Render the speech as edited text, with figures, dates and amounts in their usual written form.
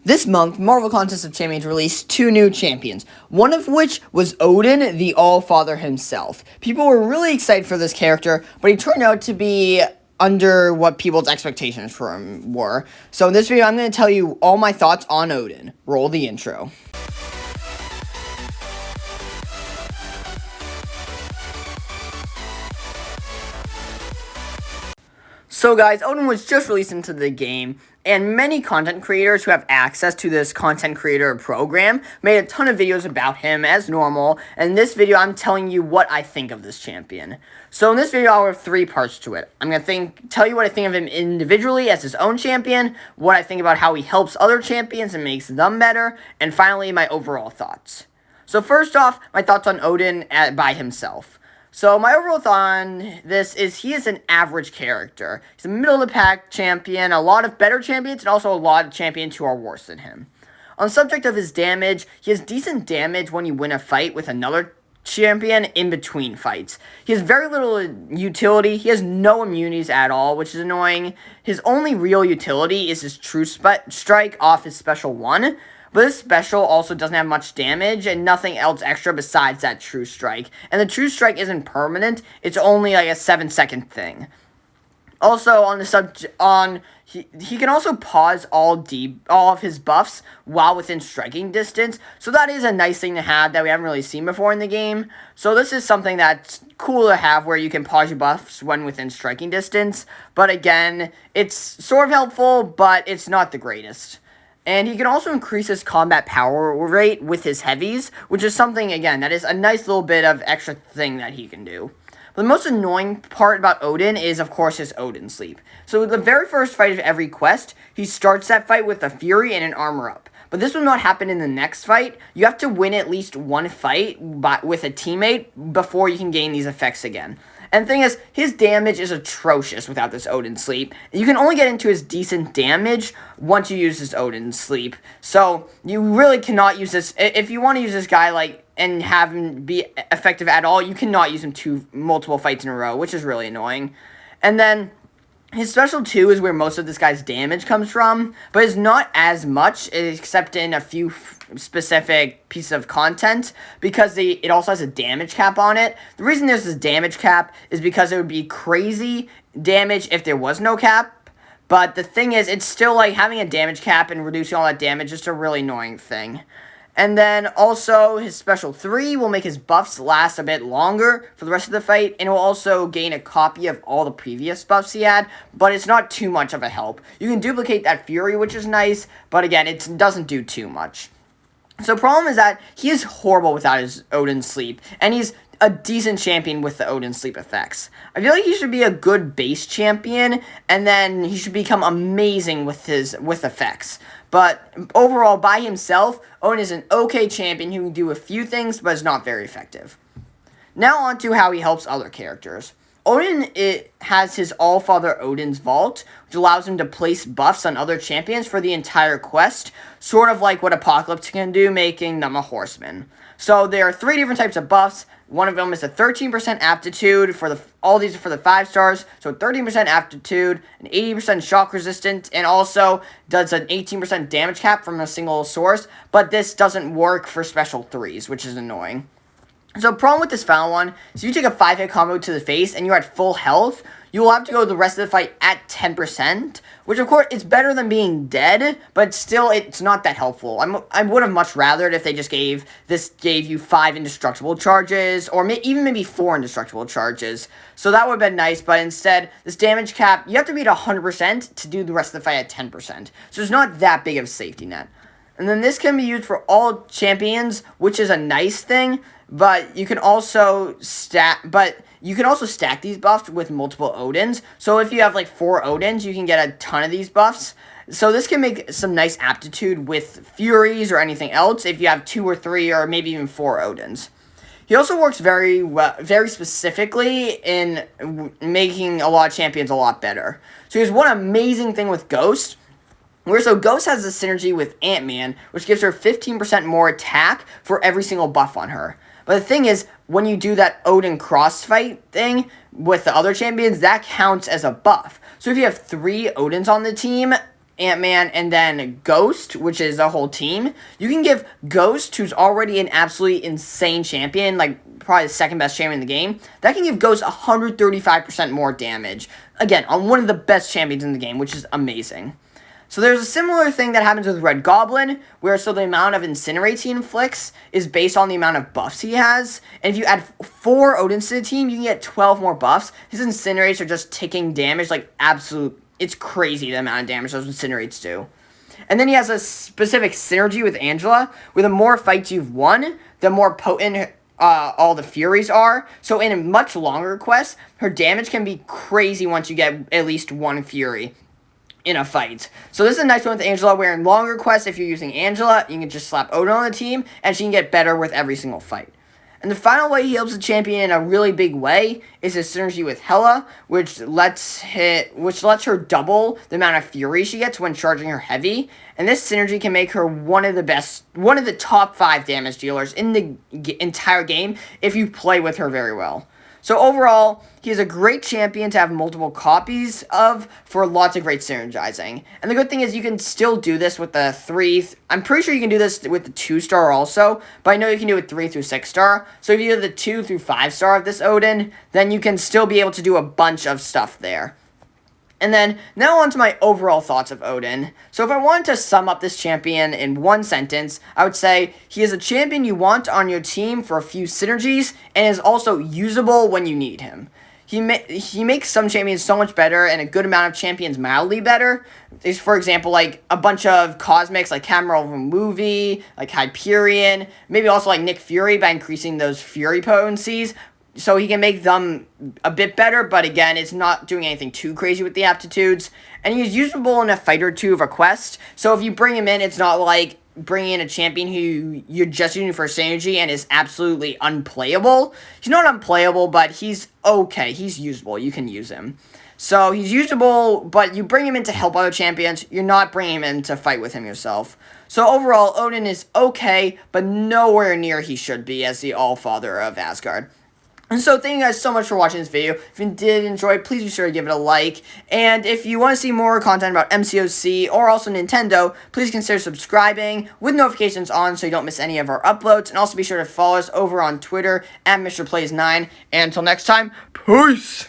This month, Marvel Contest of Champions released 2 new champions, one of which was Odin, the All-Father himself. People were really excited for this character, but he turned out to be under what people's expectations for him were. So in this video, I'm going to tell you all my thoughts on Odin. Roll the intro. So guys, Odin was just released into the game, and many content creators who have access to this content creator program made a ton of videos about him as normal, and in this video I'm telling you what I think of this champion. So in this video I'll have 3 parts to it. I'm going to tell you what I think of him individually as his own champion, what I think about how he helps other champions and makes them better, and finally my overall thoughts. So first off, my thoughts on Odin by himself. So my overall thought on this is he is an average character. He's a middle-of-the-pack champion, a lot of better champions, and also a lot of champions who are worse than him. On the subject of his damage, he has decent damage when you win a fight with another champion in between fights. He has very little utility. He has no immunities at all, which is annoying. His only real utility is his true strike off his special 1. But this special also doesn't have much damage and nothing else extra besides that true strike. And the true strike isn't permanent, it's only like a 7-second thing. Also on the he can also pause all of his buffs while within striking distance. So that is a nice thing to have that we haven't really seen before in the game. So this is something that's cool to have where you can pause your buffs when within striking distance. But again, it's sort of helpful, but it's not the greatest. And he can also increase his combat power rate with his heavies, which is something, again, that is a nice little bit of extra thing that he can do. But the most annoying part about Odin is, of course, his Odin sleep. So the very first fight of every quest, he starts that fight with a Fury and an armor up. But this will not happen in the next fight. You have to win at least one fight with a teammate before you can gain these effects again. And the thing is, his damage is atrocious without this Odin sleep. You can only get into his decent damage once you use this Odin sleep. So, you really cannot use this. If you want to use this guy, and have him be effective at all, you cannot use him multiple fights in a row, which is really annoying. And then his special 2 is where most of this guy's damage comes from, but it's not as much, except in a few specific pieces of content, because it also has a damage cap on it. The reason there's this damage cap is because it would be crazy damage if there was no cap, but the thing is, it's still like having a damage cap and reducing all that damage is just a really annoying thing. And then also his special 3 will make his buffs last a bit longer for the rest of the fight, and it will also gain a copy of all the previous buffs he had, but it's not too much of a help. You can duplicate that Fury, which is nice, but again, it doesn't do too much. So the problem is that he is horrible without his Odin sleep, and he's a decent champion with the Odin sleep effects. I feel like he should be a good base champion, and then he should become amazing with effects. But overall, by himself, Odin is an okay champion who can do a few things, but is not very effective. Now on to how he helps other characters. Odin has his All-Father Odin's Vault, which allows him to place buffs on other champions for the entire quest, sort of like what Apocalypse can do, making them a horseman. So there are 3 different types of buffs. One of them is a 13% aptitude all these are for the 5 stars, so 13% aptitude, an 80% shock resistance, and also does an 18% damage cap from a single source, but this doesn't work for special 3s, which is annoying. So the problem with this final one is you take a 5-hit combo to the face and you're at full health, you will have to go the rest of the fight at 10%, which of course is better than being dead, but still it's not that helpful. I would have much rathered if they just gave you 5 indestructible charges, or even maybe 4 indestructible charges. So that would have been nice, but instead, this damage cap, you have to be at 100% to do the rest of the fight at 10%. So it's not that big of a safety net. And then this can be used for all champions, which is a nice thing, but you can also stack these buffs with multiple Odins. So if you have like 4 Odins, you can get a ton of these buffs. So this can make some nice aptitude with Furies or anything else if you have 2 or 3 or maybe even 4 Odins. He also works very specifically in making a lot of champions a lot better. So here's one amazing thing with Ghost. Ghost has a synergy with Ant-Man, which gives her 15% more attack for every single buff on her. But the thing is, when you do that Odin crossfight thing with the other champions, that counts as a buff. So if you have 3 Odins on the team, Ant-Man, and then Ghost, which is a whole team, you can give Ghost, who's already an absolutely insane champion, like probably the second best champion in the game, that can give Ghost 135% more damage. Again, on one of the best champions in the game, which is amazing. So there's a similar thing that happens with Red Goblin, where so the amount of incinerates he inflicts is based on the amount of buffs he has. And if you add 4 Odins to the team, you can get 12 more buffs. His incinerates are just taking damage like absolute. It's crazy the amount of damage those incinerates do. And then he has a specific synergy with Angela, where the more fights you've won, the more potent all the Furies are. So in a much longer quest, her damage can be crazy once you get at least 1 Fury in a fight. So this is a nice one with Angela, where in longer quests, if you're using Angela, you can just slap Odin on the team, and she can get better with every single fight. And the final way he helps the champion in a really big way is his synergy with Hela, which lets her double the amount of fury she gets when charging her heavy. And this synergy can make her one of the top 5 damage dealers in the entire game if you play with her very well. So overall, he is a great champion to have multiple copies of for lots of great synergizing. And the good thing is you can still do this with the 3... I'm pretty sure you can do this with the 2-star also, but I know you can do it 3 through 6-star. So if you do the 2 through 5-star of this Odin, then you can still be able to do a bunch of stuff there. And then, now on to my overall thoughts of Odin. So if I wanted to sum up this champion in one sentence, I would say he is a champion you want on your team for a few synergies, and is also usable when you need him. He makes some champions so much better, and a good amount of champions mildly better. Is, for example, like a bunch of cosmics, like Cameron from Movie, like Hyperion, maybe also like Nick Fury by increasing those Fury potencies. So he can make them a bit better, but again, it's not doing anything too crazy with the aptitudes. And he's usable in a fight or two of a quest. So if you bring him in, it's not like bringing in a champion who you're just using for synergy and is absolutely unplayable. He's not unplayable, but he's okay. He's usable. You can use him. So he's usable, but you bring him in to help other champions. You're not bringing him in to fight with him yourself. So overall, Odin is okay, but nowhere near he should be as the All-Father of Asgard. And so thank you guys so much for watching this video. If you did enjoy, please be sure to give it a like. And if you want to see more content about MCOC or also Nintendo, please consider subscribing with notifications on so you don't miss any of our uploads. And also be sure to follow us over on Twitter at MrPlays9. And until next time, peace!